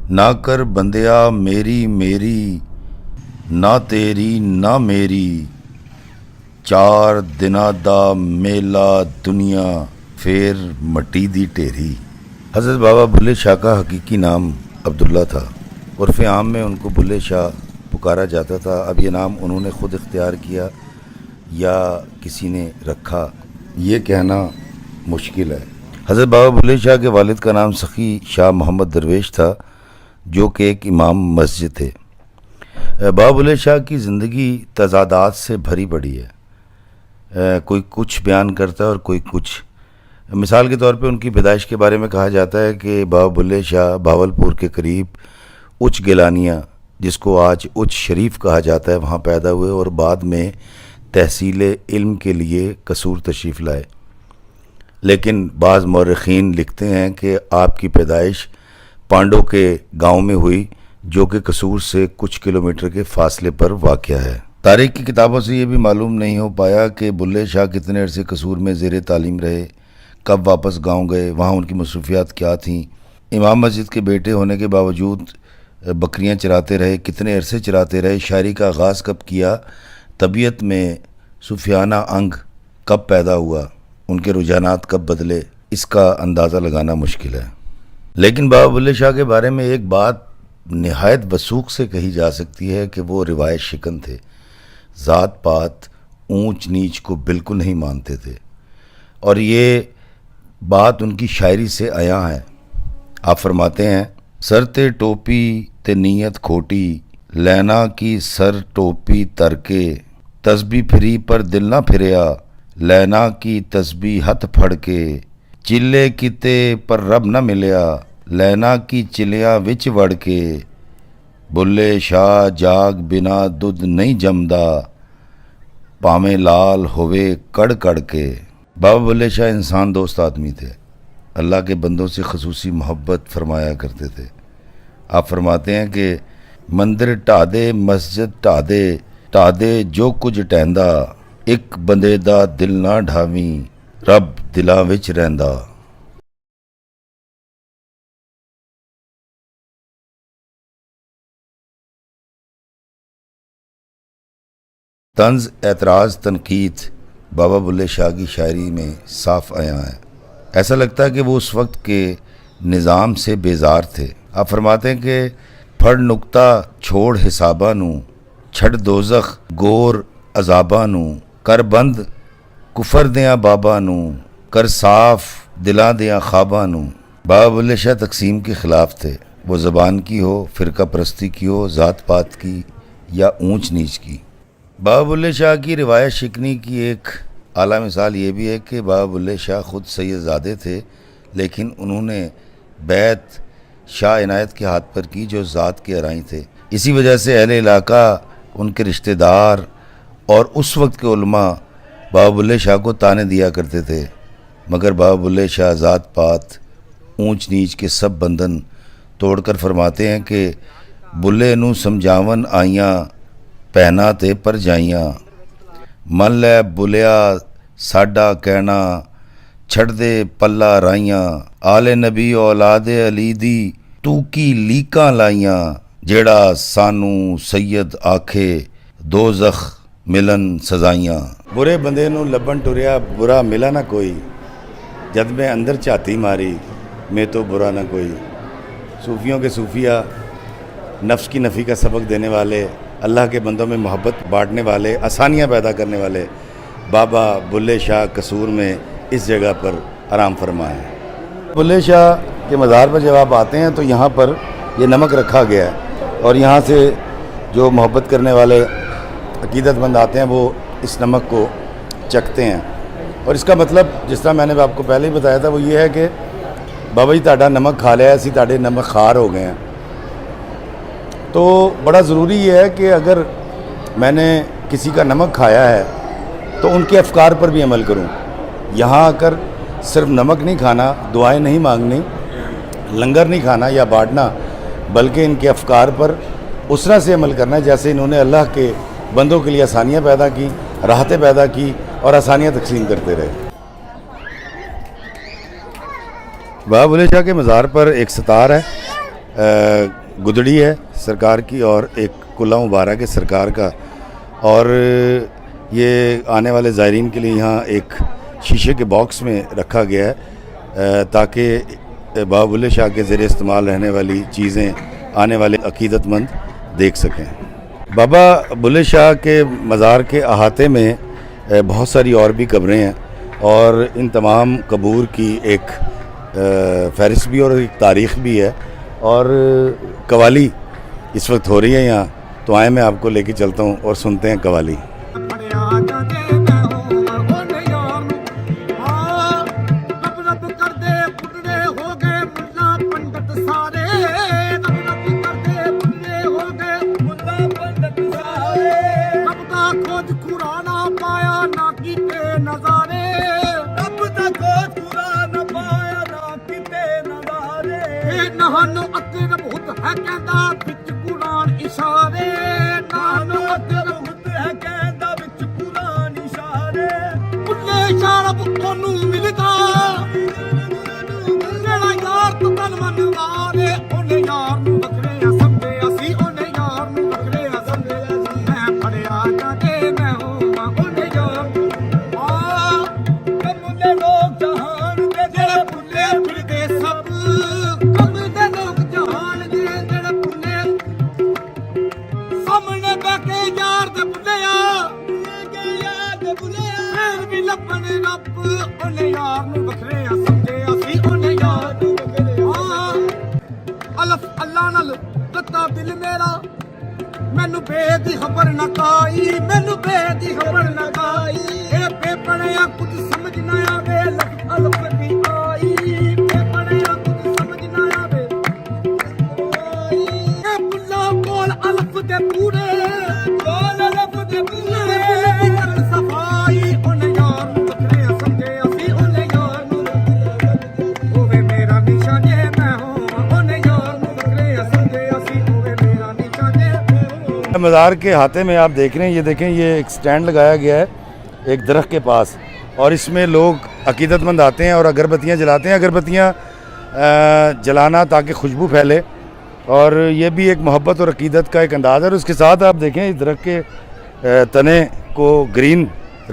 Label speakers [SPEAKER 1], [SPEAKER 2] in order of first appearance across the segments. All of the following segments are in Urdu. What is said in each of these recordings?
[SPEAKER 1] نہ کر بندیا میری میری، نہ تیری نہ میری، چار دناں دا میلا دنیا پھر مٹی دی ٹھیری۔ حضرت بابا بلے شاہ کا حقیقی نام عبداللہ تھا، عرف عام میں ان کو بلے شاہ پکارا جاتا تھا۔ اب یہ نام انہوں نے خود اختیار کیا یا کسی نے رکھا، یہ کہنا مشکل ہے۔ حضرت بابا بلے شاہ کے والد کا نام سخی شاہ محمد درویش تھا، جو کہ ایک امام مسجد تھے۔ بابا بلے شاہ کی زندگی تضادات سے بھری پڑی ہے، کوئی کچھ بیان کرتا ہے اور کوئی کچھ۔ مثال کے طور پہ ان کی پیدائش کے بارے میں کہا جاتا ہے کہ بابا بلے شاہ بھاولپور کے قریب اچ گیلانیہ، جس کو آج اچ شریف کہا جاتا ہے، وہاں پیدا ہوئے اور بعد میں تحصیل علم کے لیے قصور تشریف لائے۔ لیکن بعض مورخین لکھتے ہیں کہ آپ کی پیدائش پانڈو کے گاؤں میں ہوئی، جو کہ قصور سے کچھ کلومیٹر کے فاصلے پر واقع ہے۔ تاریخ کی کتابوں سے یہ بھی معلوم نہیں ہو پایا کہ بلے شاہ کتنے عرصے قصور میں زیر تعلیم رہے، کب واپس گاؤں گئے، وہاں ان کی مصروفیات کیا تھیں، امام مسجد کے بیٹے ہونے کے باوجود بکریاں چراتے رہے، کتنے عرصے چراتے رہے، شاعری کا آغاز کب کیا، طبیعت میں صوفیانہ انگ کب پیدا ہوا، ان کے رجحانات کب بدلے، اس کا اندازہ لگانا مشکل ہے۔ لیکن بابا بلے شاہ کے بارے میں ایک بات نہایت وثوق سے کہی جا سکتی ہے کہ وہ روایت شکن تھے، ذات پات اونچ نیچ کو بالکل نہیں مانتے تھے، اور یہ بات ان کی شاعری سے عیاں ہے۔ آپ فرماتے ہیں، سر تے ٹوپی تے نیت کھوٹی، لینا کی سر ٹوپی تر کے، تسبیح پھری پر دل نہ پھریا، لینا کی تسبیح ہتھ پھڑ کے، چلے کیتے پر رب نہ ملیا، لینا کی چلیاں وچ وڑ کے، بلے شاہ جاگ بنا دودھ نہیں جمدا، پامیں لال ہوئے کڑ کڑ کے۔ بابا بلے شاہ انسان دوست آدمی تھے، اللہ کے بندوں سے خصوصی محبت فرمایا کرتے تھے۔ آپ فرماتے ہیں کہ مندر ٹھا دے مسجد ٹھا دے جو کچھ ٹہندا، ایک بندے دا دل نہ ڈھاویں، رب دلاں وچ رہندا۔ طنز، اعتراض، تنقید بابا بلے شاہ کی شاعری میں صاف عیاں ہے۔ ایسا لگتا ہے کہ وہ اس وقت کے نظام سے بیزار تھے۔ آپ فرماتے ہیں کہ پھڑ نکتہ چھوڑ حساباں نو، چھڑ دوزخ گور عذاباں نو، کر بند کفر دیاں باباں نو، کر صاف دلاں دیاں خواباں نو۔ بابا بلے شاہ تقسیم کے خلاف تھے، وہ زبان کی ہو، فرقہ پرستی کی ہو، ذات پات کی یا اونچ نیچ کی۔ بابا بلے شاہ کی روایت شکنی کی ایک اعلیٰ مثال یہ بھی ہے کہ بابا بلے شاہ خود سید زادے تھے، لیکن انہوں نے بیعت شاہ عنایت کے ہاتھ پر کی، جو ذات کے ارائیں تھے۔ اسی وجہ سے اہل علاقہ، ان کے رشتہ دار اور اس وقت کے علماء بابا بلے شاہ کو تانے دیا کرتے تھے، مگر بابا بلے شاہ ذات پات اونچ نیچ کے سب بندھن توڑ کر فرماتے ہیں کہ بلے نو سمجھاون آئیاں پہنا تے پر جائیاں، من لے بلیا ساڈا کہنا، چھڑ دے پلہ رائیاں، آل نبی اولاد علی دی تو کی لیکاں لائیاں، جیڑا سانو سید آکھے دوزخ ملن سزائیاں۔ برے بندے نو لبن ٹریا برا ملا نہ کوئی، جد میں اندر چاتی ماری میں تو برا نہ کوئی۔ صوفیوں کے صوفیہ، نفس کی نفی کا سبق دینے والے، اللہ کے بندوں میں محبت بانٹنے والے، آسانیاں پیدا کرنے والے بابا بلے شاہ قصور میں اس جگہ پر آرام فرما ہے۔ بلے شاہ کے مزار پر جب آپ آتے ہیں تو یہاں پر یہ نمک رکھا گیا ہے، اور یہاں سے جو محبت کرنے والے عقیدت مند آتے ہیں وہ اس نمک کو چکھتے ہیں، اور اس کا مطلب جس طرح میں نے آپ کو پہلے ہی بتایا تھا وہ یہ ہے کہ بابا جی تہاڈا نمک کھا لیا، اسی تہاڈے نمک خار ہو گئے ہیں۔ تو بڑا ضروری یہ ہے کہ اگر میں نے کسی کا نمک کھایا ہے تو ان کے افکار پر بھی عمل کروں۔ یہاں آ کر صرف نمک نہیں کھانا، دعائیں نہیں مانگنی، لنگر نہیں کھانا یا بانٹنا، بلکہ ان کے افکار پر اس طرح سے عمل کرنا ہے جیسے انہوں نے اللہ کے بندوں کے لیے آسانیاں پیدا کی، راحتیں پیدا کی اور آسانیاں تقسیم کرتے رہے۔ بابا بلے شاہ کے مزار پر ایک ستار ہے، گدڑی ہے سرکار کی اور ایک کلہ مبارک ہے سرکار کا، اور یہ آنے والے زائرین کے لیے یہاں ایک شیشے کے باکس میں رکھا گیا ہے تاکہ بابا بلے شاہ کے زیر استعمال رہنے والی چیزیں آنے والے عقیدت مند دیکھ سکیں۔ بابا بلے شاہ کے مزار کے احاطے میں بہت ساری اور بھی قبریں ہیں، اور ان تمام قبور کی ایک فہرست بھی اور ایک تاریخ بھی ہے، اور قوالی اس وقت ہو رہی ہے یہاں، تو آئیں میں آپ کو لے کے چلتا ہوں اور سنتے ہیں قوالی۔
[SPEAKER 2] ਮੈਨੂੰ ਬੇ ਦੀ ਖਬਰ ਨਾ ਕਾਈ, ਮੈਨੂੰ ਬੇ ਦੀ ਖਬਰ ਨਾ ਕਾਈ, ਇਹ ਬੇਪਣਿਆ ਕੁਝ ਸਮਝ ਨਾ ਆਵੇ, ਲਫ਼ਜ਼ ਅਲਫ ਦੀ ਆਈ, ਬੇਪਣਿਆ ਕੁਝ ਸਮਝ ਨਾ ਆਵੇ, ਇਹ ਬੁੱਲਾ ਕੋਲ ਅਲਫ ਦੇ ਪੂਰੇ, ਕੋਲ ਅਲਫ ਦੇ ਪੂਰੇ, ਸਫਾਈ ਉਹਨੇ ਯਾਰ ਨੂੰ ਵੱਖਰੇ ਸਮਝੇ ਅਸੀਂ, ਉਹਨੇ ਯਾਰ ਨੂੰ ਹੋਵੇ ਮੇਰਾ ਨਿਸ਼ਾਨੇ ਮੈਂ ਹੋਵਾਂ, ਉਹਨੇ ਯਾਰ ਨੂੰ ਵੱਖਰੇ ਸਮਝੇ ਅਸੀਂ, ਹੋਵੇ ਮੇਰਾ ਨਿਸ਼ਾਨੇ।
[SPEAKER 1] مزار کے احاطے میں آپ دیکھ رہے ہیں، یہ دیکھیں یہ ایک سٹینڈ لگایا گیا ہے ایک درخت کے پاس، اور اس میں لوگ عقیدت مند آتے ہیں اور اگربتیاں جلاتے ہیں، اگربتیاں جلانا تاکہ خوشبو پھیلے، اور یہ بھی ایک محبت اور عقیدت کا ایک انداز ہے۔ اور اس کے ساتھ آپ دیکھیں اس درخت کے تنے کو گرین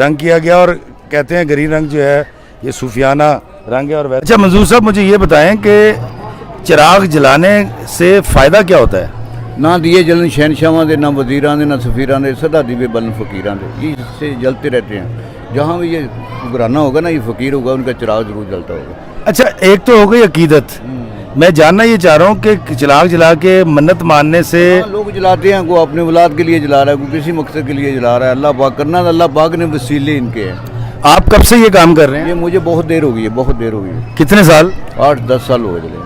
[SPEAKER 1] رنگ کیا گیا، اور کہتے ہیں گرین رنگ جو ہے یہ صوفیانہ رنگ ہے۔ اور اچھا منظور صاحب مجھے یہ بتائیں کہ چراغ جلانے سے فائدہ کیا ہوتا ہے؟
[SPEAKER 3] نہ دیے جلن شہنشاہاں دے، نہ وزیراں دے، نہ سفیراں دے، سدا دیوے بلن فقیراں دے، یہ اس سے جلتے رہتے ہیں۔ جہاں بھی یہ گھرانہ ہوگا نا، یہ فقیر ہوگا، ان کا چراغ ضرور جلتا ہوگا۔
[SPEAKER 1] اچھا ایک تو ہو گئی عقیدت، میں جاننا یہ چاہ رہا ہوں کہ چراغ جلا کے منت ماننے سے
[SPEAKER 3] لوگ جلاتے ہیں، کوئی اپنے اولاد کے لیے جلا رہا ہے، کوئی کسی مقصد کے لیے جلا رہا ہے۔ اللہ پاک کرنا، اللہ پاک نے وسیلے ان کے ہیں۔
[SPEAKER 1] آپ کب سے یہ کام کر رہے ہیں؟
[SPEAKER 3] یہ مجھے بہت دیر ہو گئی ہے، بہت دیر ہو گئی ہے،
[SPEAKER 1] کتنے سال؟
[SPEAKER 3] 8-10 سال ہو گئے چلے۔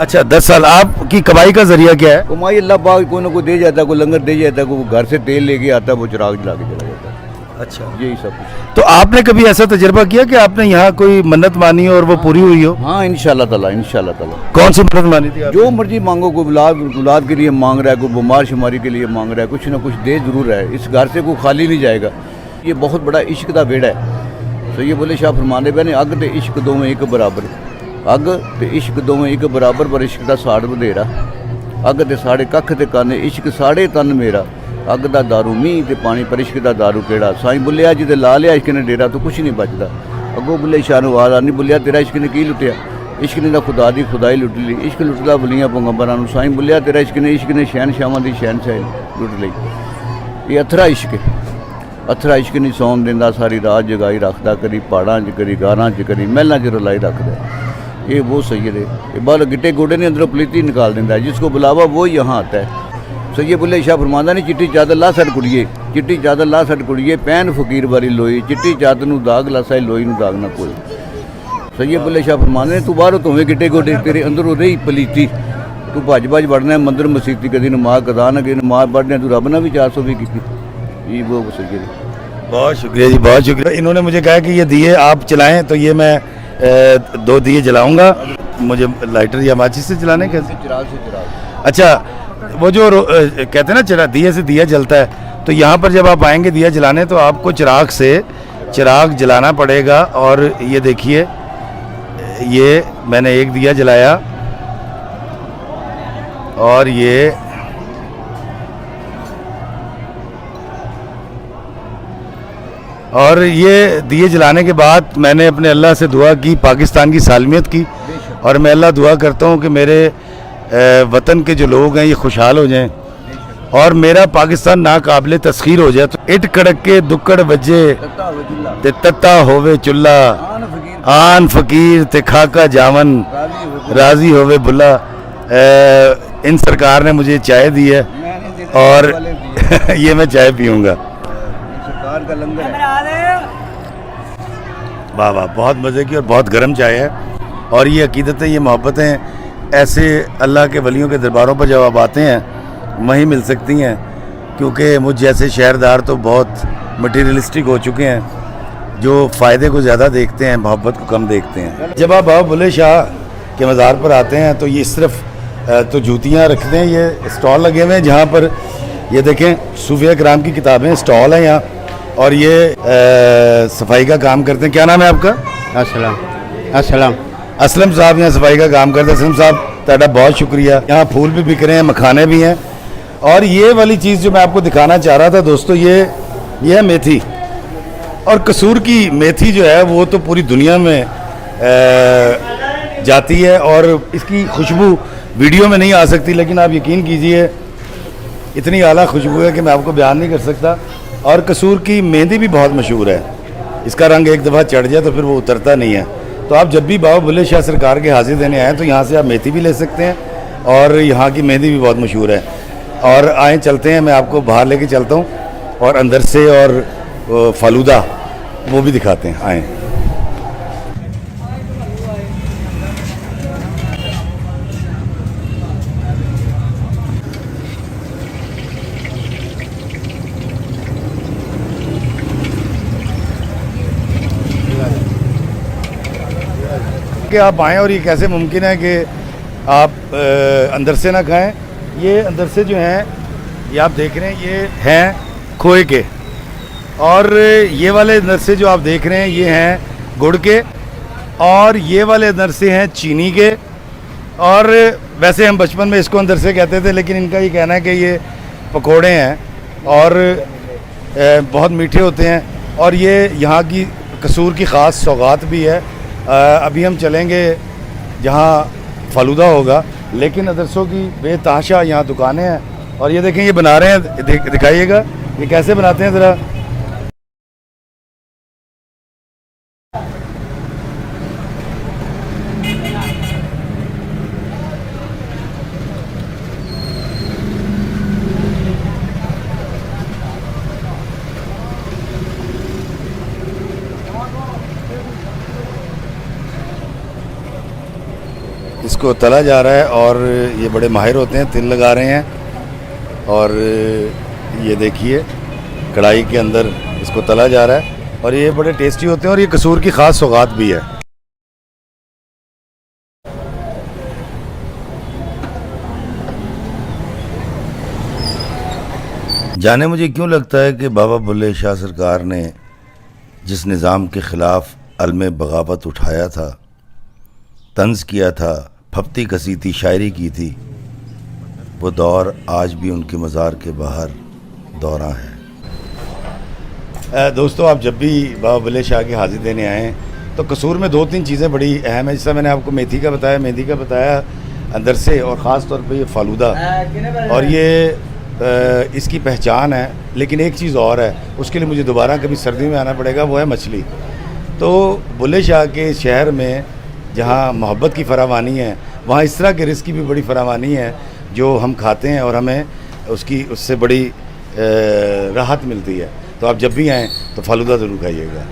[SPEAKER 1] اچھا 10 سال۔ آپ کی کمائی کا ذریعہ کیا ہے؟
[SPEAKER 3] کمائی اللہ پاک کوئی نہ کوئی دے جاتا ہے، کوئی لنگر دے جاتا ہے، کوئی گھر سے تیل لے کے آتا ہے، وہ چراغ جلا کے چلا جاتا ہے۔
[SPEAKER 1] اچھا
[SPEAKER 3] یہی سب کچھ۔
[SPEAKER 1] تو آپ نے کبھی ایسا تجربہ کیا کہ آپ نے یہاں کوئی منت مانی اور وہ پوری ہوئی ہو؟
[SPEAKER 3] ہاں انشاءاللہ تعالیٰ، انشاءاللہ تعالیٰ۔
[SPEAKER 1] کون سی منت مانی تھی آپ؟
[SPEAKER 3] جو مرضی مانگو، کوئی اولاد کے لیے مانگ رہا ہے، کوئی بیمار شماری کے لیے مانگ رہا ہے، کچھ نہ کچھ دے ضرور ہے، اس گھر سے کوئی خالی نہیں جائے گا۔ یہ بہت بڑا عشق دا بیڑا ہے۔ سید بلے شاہ فرماندے پے نے اگ تے عشق دوویں ایک برابر، اگ تے عشق دوویں ایک برابر، پر عشق دا ساڑ ودھیرا، اگ تے ساڑے ککھ تے کن، عشق ساڑے تن میرا، اگ دا دارو میਂਹ تے پانی، پر عشق دا دارو کیڑا، سائیں بلیا جی تے لا لیا عشق نے ڈیرا تو کچھ نہیں بچدا۔ اگوں بلے شاہ نو آواز آنی، بلیا تیرا عشق نے کی لٹیا، عشق نے دا خدا دی خدائی لٹ لی، عشق لٹدا ولیاں پیغمبراں نو، سائیں بلیا تیرا عشق نے شہنشاہاں دی شہنشاہی لٹ لئی۔ یہ اتھرا عشق ہے، اتھرا عشق نہیں سون دیندا، ساری رات جگائی رکھدا، کری پہاڑاں چ کری گاراں چ کری محلاں چ رلائی رکھدا۔ یہ وہ سید ہے، یہ بال گٹے گوڑے نے اندروں پلیتی نکال دینا ہے، جس کو بلاوا وہ یہاں آتا ہے۔ سید بلے شاہ فرماندہ نے چٹی چادر لا سٹ کڑیے، چٹی چادر لا سٹ کڑیے، پین فقیر والی لوئی، چٹی چادر نو داغ لاسا لوئی نو داغ نہ کوئی۔ سید بلے شاہ فرماندہ نے تو باہروں تویں گٹے گوڑے، تیرے اندروں رہی پلیتی، تو بھج بھج بڑھنا ہے مندر مسیتی، کدی نماز قضا نہ کہ نماز پڑھنے تو رب نے بھی 400 بھی کی۔ یہ وہ سید ہے۔
[SPEAKER 1] بہت شکریہ جی، بہت شکریہ۔ انہوں نے مجھے کہا کہ یہ دیے آپ چلائیں، تو یہ میں 2 دیے جلاؤں گا۔ مجھے لائٹر یا ماچس سے جلانے کے؟
[SPEAKER 3] چراغ سے چراغ۔
[SPEAKER 1] اچھا وہ جو کہتے ہیں نا دیے سے دیا جلتا ہے، تو یہاں پر جب آپ آئیں گے دیا جلانے تو آپ کو چراغ سے چراغ جلانا پڑے گا۔ اور یہ دیکھیے، یہ میں نے ایک دیا جلایا، اور یہ دیے جلانے کے بعد میں نے اپنے اللہ سے دعا کی، پاکستان کی سالمیت کی، اور میں اللہ دعا کرتا ہوں کہ میرے وطن کے جو لوگ ہیں یہ خوشحال ہو جائیں اور میرا پاکستان ناقابل تسخیر ہو جائے. تو اٹ کڑک کے دکڑ بجے تے تتا ہووے چلا، آن فقیر تے کھاکا جاون راضی ہووے بلا. ان سرکار نے مجھے چائے دی ہے اور یہ میں چائے پیوں گا. واہ واہ، بہت مزے کی اور بہت گرم چائے ہے. اور یہ عقیدتیں، یہ محبتیں ایسے اللہ کے ولیوں کے درباروں پر جب آپ آتے ہیں وہیں مل سکتی ہیں، کیونکہ مجھ جیسے شہردار تو بہت مٹیریلسٹک ہو چکے ہیں، جو فائدے کو زیادہ دیکھتے ہیں، محبت کو کم دیکھتے ہیں. جب آپ بابا بلے شاہ کے مزار پر آتے ہیں تو یہ اس طرف تو جوتیاں رکھتے ہیں، یہ اسٹال لگے ہوئے ہیں جہاں پر یہ دیکھیں صوفیہ کرام کی کتابیں اسٹال ہیں یہاں، اور یہ صفائی کا کام کرتے ہیں. کیا نام ہے آپ کا؟ اسلم صاحب یہاں صفائی کا کام کرتے ہیں. اسلم صاحب تہاڈا بہت شکریہ. یہاں پھول بھی بک رہے ہیں، مکھانے بھی ہیں. اور یہ والی چیز جو میں آپ کو دکھانا چاہ رہا تھا دوستو، یہ ہے میتھی. اور قصور کی میتھی جو ہے وہ تو پوری دنیا میں جاتی ہے، اور اس کی خوشبو ویڈیو میں نہیں آ سکتی، لیکن آپ یقین کیجئے اتنی اعلیٰ خوشبو ہے کہ میں آپ کو بیان نہیں کر سکتا. اور قصور کی مہندی بھی بہت مشہور ہے، اس کا رنگ ایک دفعہ چڑھ جائے تو پھر وہ اترتا نہیں ہے. تو آپ جب بھی بابا بلے شاہ سرکار کے حاضری دینے آئیں تو یہاں سے آپ میتھی بھی لے سکتے ہیں، اور یہاں کی مہندی بھی بہت مشہور ہے. اور آئیں چلتے ہیں، میں آپ کو باہر لے کے چلتا ہوں اور اندر سے اور فالودہ وہ بھی دکھاتے ہیں. آئیں. کہ آپ آئیں، اور یہ کیسے ممکن ہے کہ آپ اندر سے نہ کھائیں. یہ اندر سے جو ہیں یہ آپ دیکھ رہے ہیں یہ ہیں کھوئے کے، اور یہ والے اندر سے جو آپ دیکھ رہے ہیں یہ ہیں گڑ کے، اور یہ والے اندر سے ہیں چینی کے. اور ویسے ہم بچپن میں اس کو اندر سے کہتے تھے، لیکن ان کا یہ کہنا ہے کہ یہ پکوڑے ہیں اور بہت میٹھے ہوتے ہیں. اور یہ یہاں کی قصور کی خاص سوغات بھی ہے. ابھی ہم چلیں گے جہاں فالودہ ہوگا، لیکن ادرسوں کی بے تحاشا یہاں دکانیں ہیں. اور یہ دیکھیں یہ بنا رہے ہیں، دکھائیے گا یہ کیسے بناتے ہیں ذرا. اس کو تلا جا رہا ہے، اور یہ بڑے ماہر ہوتے ہیں، تل لگا رہے ہیں. اور یہ دیکھیے کڑھائی کے اندر اس کو تلا جا رہا ہے، اور یہ بڑے ٹیسٹی ہوتے ہیں، اور یہ قصور کی خاص سوغات بھی ہے. جانے مجھے کیوں لگتا ہے کہ بابا بلے شاہ سرکار نے جس نظام کے خلاف علم بغاوت اٹھایا تھا، طنز کیا تھا، پھپتی کسی تھی، شاعری کی تھی، وہ دور آج بھی ان کے مزار کے باہر دوراں ہے. دوستو آپ جب بھی بابا بلے شاہ کی حاضری دینے آئیں تو قصور میں 2-3 چیزیں بڑی اہم ہیں. جیسا میں نے آپ کو میتھی کا بتایا، مہندی کا بتایا اندر سے، اور خاص طور پہ یہ فالودہ، اور یہ اس کی پہچان ہے. لیکن ایک چیز اور ہے، اس کے لیے مجھے دوبارہ کبھی سردی میں آنا پڑے گا، وہ ہے مچھلی. تو بلے شاہ کے شہر میں جہاں محبت کی فراوانی ہے، وہاں اس طرح کے رزق کی بھی بڑی فراوانی ہے جو ہم کھاتے ہیں، اور ہمیں اس سے بڑی راحت ملتی ہے. تو آپ جب بھی آئیں تو فالودہ ضرور کھائیے گا.